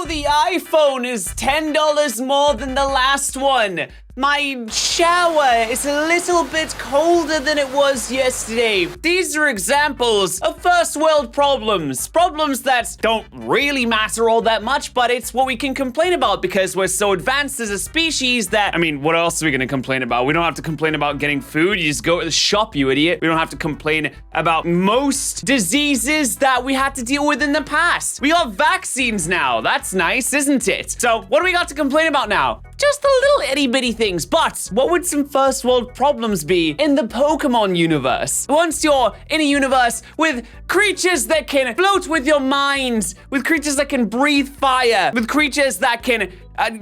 Oh, the iPhone is $10 more than the last one. My shower is a little bit colder than it was yesterday. These are examples of first world problems. Problems that don't really matter all that much, but it's what we can complain about because we're so advanced as a species that, I mean, what else are we gonna complain about? We don't have to complain about getting food. You just go to the shop, you idiot. We don't have to complain about most diseases that we had to deal with in the past. We got vaccines now. That's nice, isn't it? So what do we got to complain about now? Just the little itty bitty things, but what would some first world problems be in the Pokemon universe? Once you're in a universe with creatures that can float with your mind, with creatures that can breathe fire, with creatures that can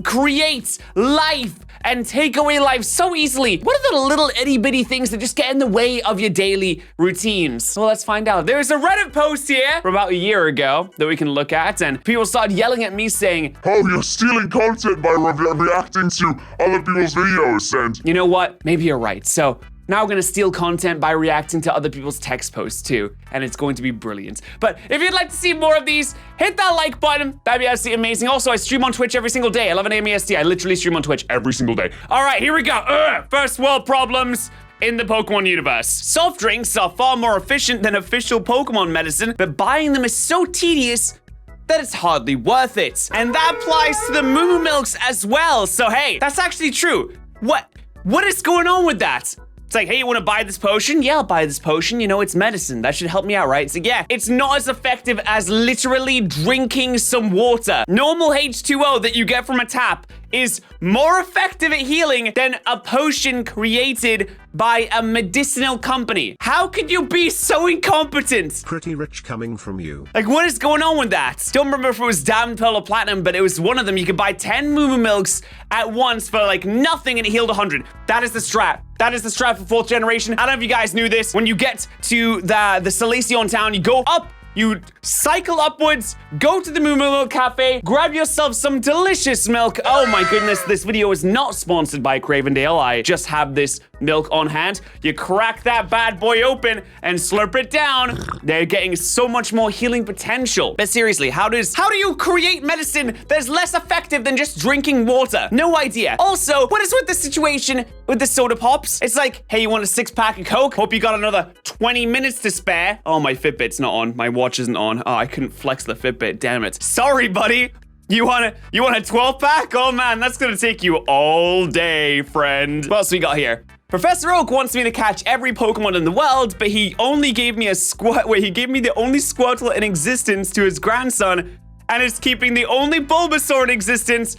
create life and take away life so easily. What are the little itty bitty things that just get in the way of your daily routines? Well, let's find out. There's a Reddit post here from about a year ago that we can look at, and people started yelling at me saying, "Oh, you're stealing content by reacting to other people's videos," and you know what? Maybe you're right. So now we're gonna steal content by reacting to other people's text posts too, and it's going to be brilliant. But if you'd like to see more of these, hit that like button. That'd be absolutely amazing. Also, I stream on Twitch every single day, 11 a.m. EST. I literally stream on Twitch every single day. All right, here we go. First world problems in the Pokemon universe. Soft drinks are far more efficient than official Pokemon medicine, but buying them is so tedious that it's hardly worth it. And that applies to the Moo Milks as well. So hey, that's actually true. What is going on with that? It's like, hey, you want to buy this potion? Yeah, I'll buy this potion. You know, it's medicine. That should help me out, right? So yeah, it's not as effective as literally drinking some water. Normal H2O that you get from a tap is more effective at healing than a potion created by a medicinal company. How could you be so incompetent? Pretty rich coming from you. Like, what is going on with that? Don't remember if it was Diamond, Pearl, or Platinum, but it was one of them. You could buy 10 Moo Milks at once for like nothing and it healed 100. That is the strat. That is the strat for 4th generation. I don't know if you guys knew this. When you get to the Solaceon town, you go up, you cycle upwards, go to the Moo Milk Cafe, grab yourself some delicious milk. Oh my goodness, this video is not sponsored by Cravendale. I just have this milk on hand. You crack that bad boy open and slurp it down. They're getting so much more healing potential. But seriously, how do you create medicine that's less effective than just drinking water? No idea. Also, what is with the situation with the soda pops? It's like, hey, you want a 6-pack of Coke? Hope you got another 20 minutes to spare. Oh, my Fitbit's not on. My watch isn't on. Oh, I couldn't flex the Fitbit, damn it. Sorry, buddy. You want a 12-pack? Oh man, that's gonna take you all day, friend. What else we got here? Professor Oak wants me to catch every Pokemon in the world, but he only gave me he gave me the only Squirtle in existence to his grandson, and is keeping the only Bulbasaur in existence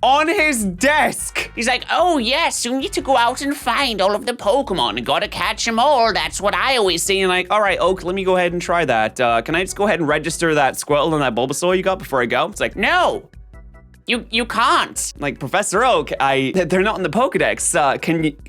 on his desk. He's like, oh yes, you need to go out and find all of the Pokemon. You gotta catch them all. That's what I always say. And like, all right, Oak, let me go ahead and try that. Can I just go ahead and register that Squirtle and that Bulbasaur you got before I go? It's like, no. You can't. Like, Professor Oak, they're not in the Pokedex.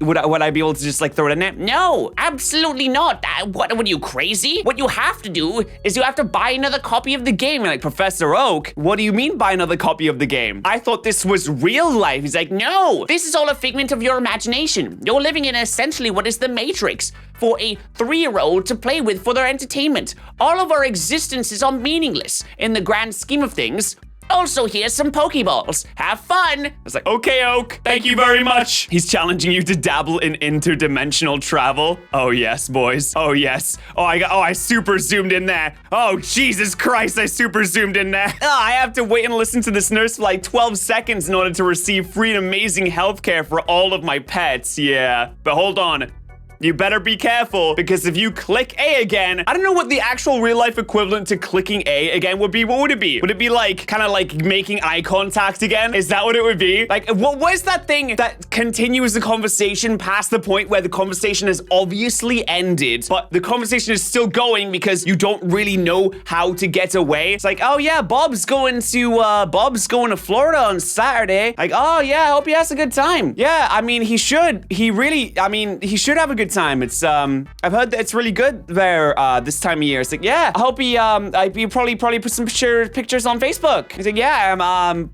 Would I be able to just like throw it in there? No, absolutely not. What are you, crazy? What you have to do is you have to buy another copy of the game. You're like, Professor Oak, what do you mean buy another copy of the game? I thought this was real life. He's like, no, this is all a figment of your imagination. You're living in essentially what is the Matrix for a 3-year-old to play with for their entertainment. All of our existences are meaningless in the grand scheme of things. Also, here's some Pokeballs. Have fun. I was like, okay, Oak, thank you very much. He's challenging you to dabble in interdimensional travel. Oh, yes, boys. Oh, yes. I super zoomed in there. Oh, Jesus Christ, I super zoomed in there. I have to wait and listen to this nurse for like 12 seconds in order to receive free and amazing healthcare for all of my pets. Yeah, but hold on. You better be careful, because if you click A again, I don't know what the actual real life equivalent to clicking A again would be. What would it be? Would it be like, kind of like making eye contact again? Is that what it would be? Like, what is that thing that continues the conversation past the point where the conversation has obviously ended, but the conversation is still going because you don't really know how to get away? It's like, oh yeah, Bob's going to Florida on Saturday. Like, oh yeah, I hope he has a good time. Yeah, I mean, he should have a good time. It's I've heard that it's really good there this time of year. It's like, yeah, I hope he probably put some pictures on Facebook. He's like, yeah,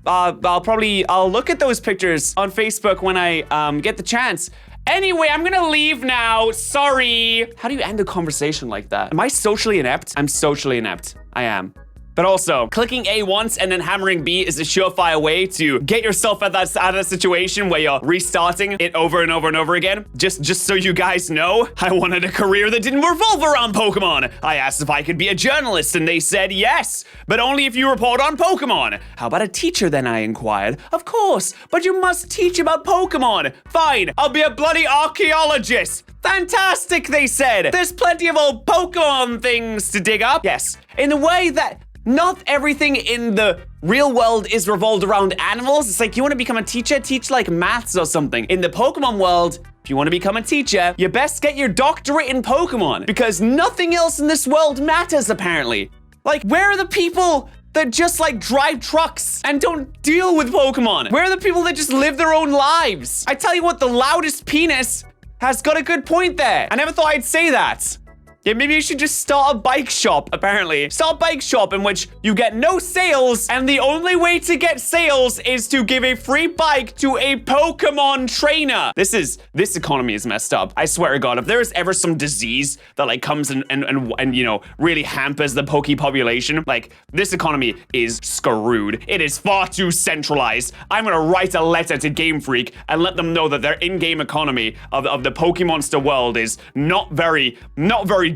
I'll look at those pictures on Facebook when I get the chance. Anyway, I'm gonna leave now. Sorry. How do you end a conversation like that? Am I socially inept? I'm socially inept. I am. But also, clicking A once and then hammering B is a surefire way to get yourself out of that situation where you're restarting it over and over and over again. Just so you guys know, I wanted a career that didn't revolve around Pokemon. I asked if I could be a journalist and they said yes, but only if you report on Pokemon. How about a teacher then, I inquired. Of course, but you must teach about Pokemon. Fine, I'll be a bloody archaeologist. Fantastic, they said. There's plenty of old Pokemon things to dig up. Yes, in the way that not everything in the real world is revolved around animals. It's like you want to become a teacher, teach like maths or something. In the Pokemon world, if you want to become a teacher, you best get your doctorate in Pokemon because nothing else in this world matters apparently. Like, where are the people that just like drive trucks and don't deal with Pokemon? Where are the people that just live their own lives? I tell you what, the loudest penis has got a good point there. I never thought I'd say that. Yeah, maybe you should just start a bike shop, apparently. Start a bike shop in which you get no sales, and the only way to get sales is to give a free bike to a Pokemon trainer. This economy is messed up. I swear to God, if there is ever some disease that like comes and you know, really hampers the Poke population, like this economy is screwed. It is far too centralized. I'm gonna write a letter to Game Freak and let them know that their in-game economy of the Pokemonster world is not very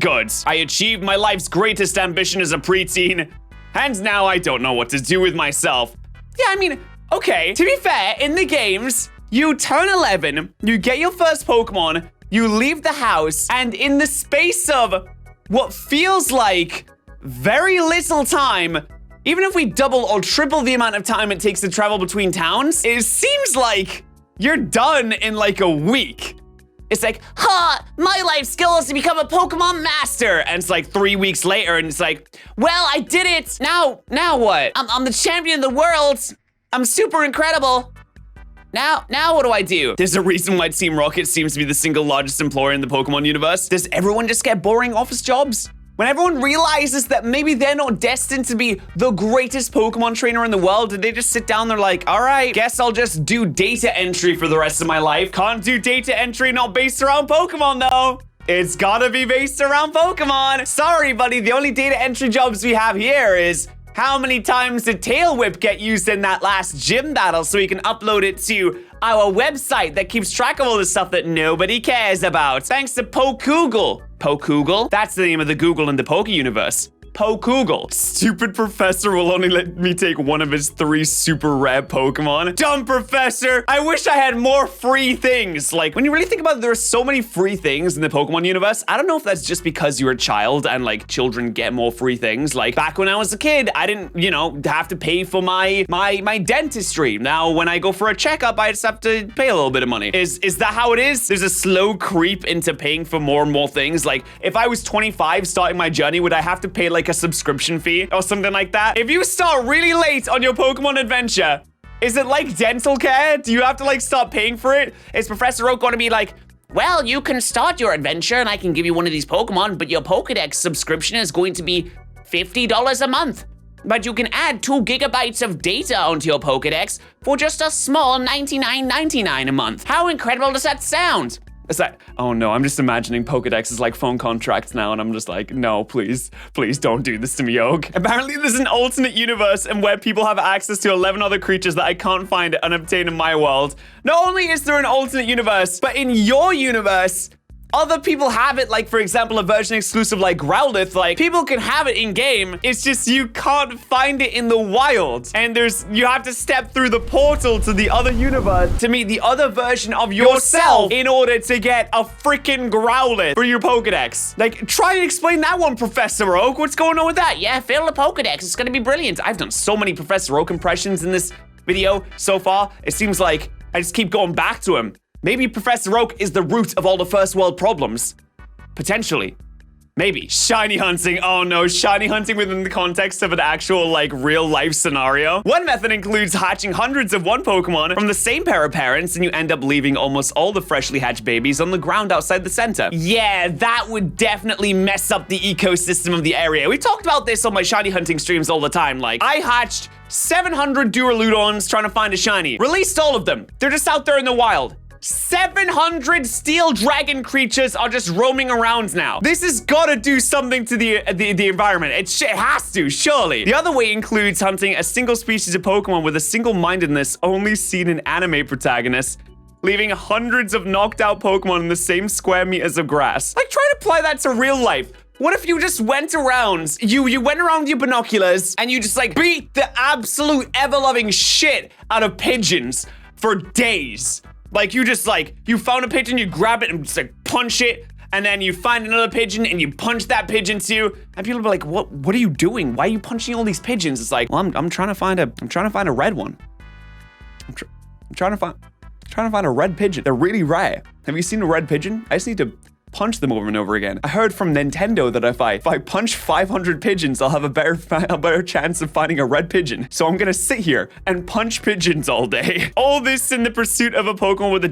good. I achieved my life's greatest ambition as a preteen, and now I don't know what to do with myself. Yeah, I mean, okay, to be fair, in the games, you turn 11, you get your first Pokemon, you leave the house, and in the space of what feels like very little time, even if we double or triple the amount of time it takes to travel between towns, it seems like you're done in like a week. It's like, my life skill is to become a Pokemon master. And it's like 3 weeks later, and it's like, well, I did it. Now what? I'm the champion of the world. I'm super incredible. Now what do I do? There's a reason why Team Rocket seems to be the single largest employer in the Pokemon universe. Does everyone just get boring office jobs? When everyone realizes that maybe they're not destined to be the greatest Pokemon trainer in the world, did they just sit down, they're like, all right, guess I'll just do data entry for the rest of my life. Can't do data entry not based around Pokemon though. It's gotta be based around Pokemon. Sorry, buddy, the only data entry jobs we have here is how many times did Tail Whip get used in that last gym battle so we can upload it to our website that keeps track of all the stuff that nobody cares about. Thanks to Pokoogle. Pokoogle? That's the name of the Google in the Poke universe. Pokoogle. Stupid professor will only let me take one of his 3 super rare Pokemon. Dumb professor! I wish I had more free things. Like, when you really think about it, there are so many free things in the Pokemon universe. I don't know if that's just because you're a child and like children get more free things. Like, back when I was a kid, I didn't, you know, have to pay for my dentistry. Now, when I go for a checkup, I just have to pay a little bit of money. Is that how it is? There's a slow creep into paying for more and more things. Like, if I was 25 starting my journey, would I have to pay like a subscription fee or something like that? If you start really late on your Pokemon adventure, is it like dental care? Do you have to like start paying for it? Is Professor Oak going to be like, well, you can start your adventure and I can give you one of these Pokemon, but your Pokedex subscription is going to be $50 a month. But you can add 2 gigabytes of data onto your Pokedex for just a small $99.99 a month. How incredible does that sound? It's like, oh no, I'm just imagining Pokedex is like phone contracts now, and I'm just like, no, please don't do this to me, Oak. Apparently there's an alternate universe and where people have access to 11 other creatures that I can't find and obtain in my world. Not only is there an alternate universe, but in your universe, other people have it, like, for example, a version exclusive like Growlithe. Like, people can have it in-game. It's just you can't find it in the wild. And you have to step through the portal to the other universe to meet the other version of yourself in order to get a freaking Growlithe for your Pokedex. Like, try and explain that one, Professor Oak. What's going on with that? Yeah, fill the Pokedex. It's gonna be brilliant. I've done so many Professor Oak impressions in this video so far. It seems like I just keep going back to him. Maybe Professor Oak is the root of all the first world problems. Potentially. Maybe. Shiny hunting. Oh no, shiny hunting within the context of an actual, like, real life scenario. One method includes hatching hundreds of one Pokemon from the same pair of parents, and you end up leaving almost all the freshly hatched babies on the ground outside the center. Yeah, that would definitely mess up the ecosystem of the area. We talked about this on my shiny hunting streams all the time. Like, I hatched 700 Duraludons trying to find a shiny. Released all of them. They're just out there in the wild. 700 steel dragon creatures are just roaming around now. This has got to do something to the environment. It has to, surely. The other way includes hunting a single species of Pokemon with a single-mindedness only seen in anime protagonists, leaving hundreds of knocked out Pokemon in the same square meters of grass. Like, try to apply that to real life. What if you just went around, you went around with your binoculars and you just like beat the absolute ever-loving shit out of pigeons for days? Like you just like, you found a pigeon, you grab it and just like punch it, and then you find another pigeon and you punch that pigeon too. And people be like, what are you doing? Why are you punching all these pigeons? It's like, well, I'm trying to find a red one. I'm trying to find a red pigeon. They're really rare. Have you seen a red pigeon? I just need to punch them over and over again. I heard from Nintendo that if I punch 500 pigeons, I'll have a better chance of finding a red pigeon. So I'm gonna sit here and punch pigeons all day. All this in the pursuit of a Pokemon with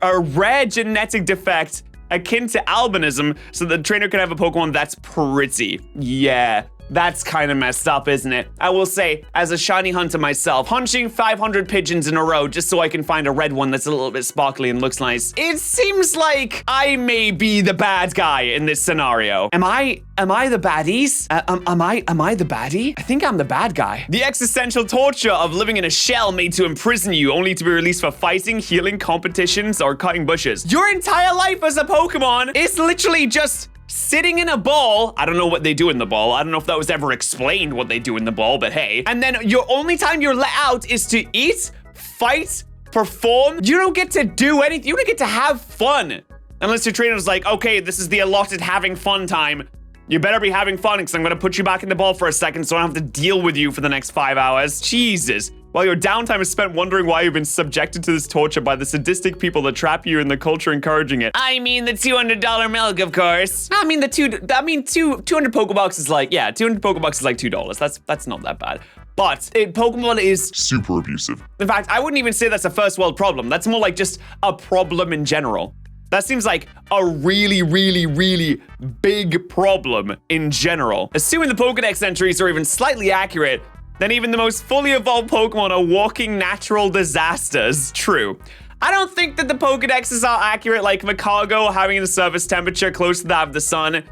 a rare genetic defect akin to albinism, so the trainer can have a Pokemon that's pretty. Yeah. That's kind of messed up, isn't it? I will say, as a shiny hunter myself, punching 500 pigeons in a row just so I can find a red one that's a little bit sparkly and looks nice. It seems like I may be the bad guy in this scenario. Am I the baddies? Am I the baddie? I think I'm the bad guy. The existential torture of living in a shell made to imprison you only to be released for fighting, healing, competitions, or cutting bushes. Your entire life as a Pokemon is literally just sitting in a ball. I don't know what they do in the ball. I don't know if that was ever explained what they do in the ball, but hey. And then your only time you're let out is to eat, fight, perform. You don't get to do anything. You don't get to have fun. Unless your trainer's like, okay, this is the allotted having fun time. You better be having fun because I'm going to put you back in the ball for a second so I don't have to deal with you for the next 5 hours. Jesus. While your downtime is spent wondering why you've been subjected to this torture by the sadistic people that trap you in the culture encouraging it. I mean the $200 milk, of course. I mean 200 Pokebucks is like, yeah, 200 Pokebucks is like $2. That's not that bad. But Pokemon is super abusive. In fact, I wouldn't even say that's a first world problem. That's more like just a problem in general. That seems like a really, really, really big problem in general. Assuming the Pokedex entries are even slightly accurate, then even the most fully evolved Pokemon are walking natural disasters. True. I don't think that the Pokedexes are accurate, like Macargo having the surface temperature close to that of the sun,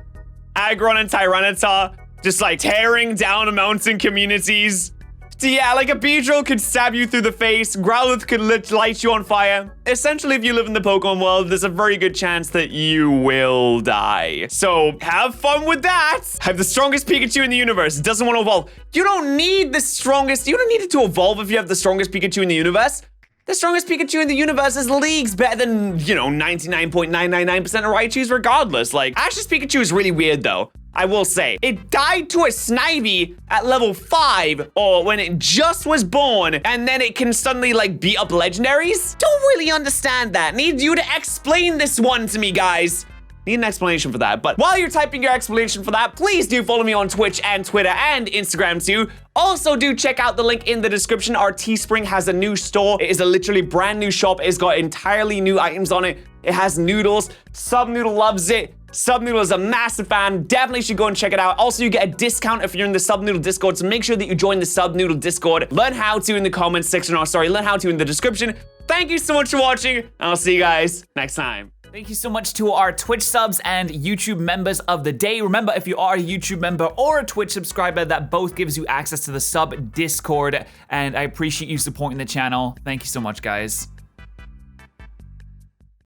Aggron and Tyranitar just like tearing down mountain communities. Yeah, like a Beedrill could stab you through the face, Growlithe could light you on fire. Essentially, if you live in the Pokemon world, there's a very good chance that you will die. So have fun with that. I have the strongest Pikachu in the universe. It doesn't want to evolve. You don't need the strongest. You don't need it to evolve if you have the strongest Pikachu in the universe. The strongest Pikachu in the universe is leagues better than, 99.999% of Raichus regardless. Like, Ash's Pikachu is really weird though. I will say, it died to a Snivy at level 5, or when it just was born, and then it can suddenly, like, beat up legendaries? Don't really understand that. Need you to explain this one to me, guys. Need an explanation for that. But while you're typing your explanation for that, please do follow me on Twitch and Twitter and Instagram too. Also, do check out the link in the description. Our Teespring has a new store. It is a literally brand new shop. It's got entirely new items on it. It has noodles. Subnoodle loves it. Subnoodle is a massive fan. Definitely should go and check it out. Also, you get a discount if you're in the Subnoodle Discord, so make sure that you join the Subnoodle Discord. Learn how to in the comments section, or sorry, learn how to in the description. Thank you so much for watching, and I'll see you guys next time. Thank you so much to our Twitch subs and YouTube members of the day. Remember, if you are a YouTube member or a Twitch subscriber, that both gives you access to the sub Discord, and I appreciate you supporting the channel. Thank you so much, guys.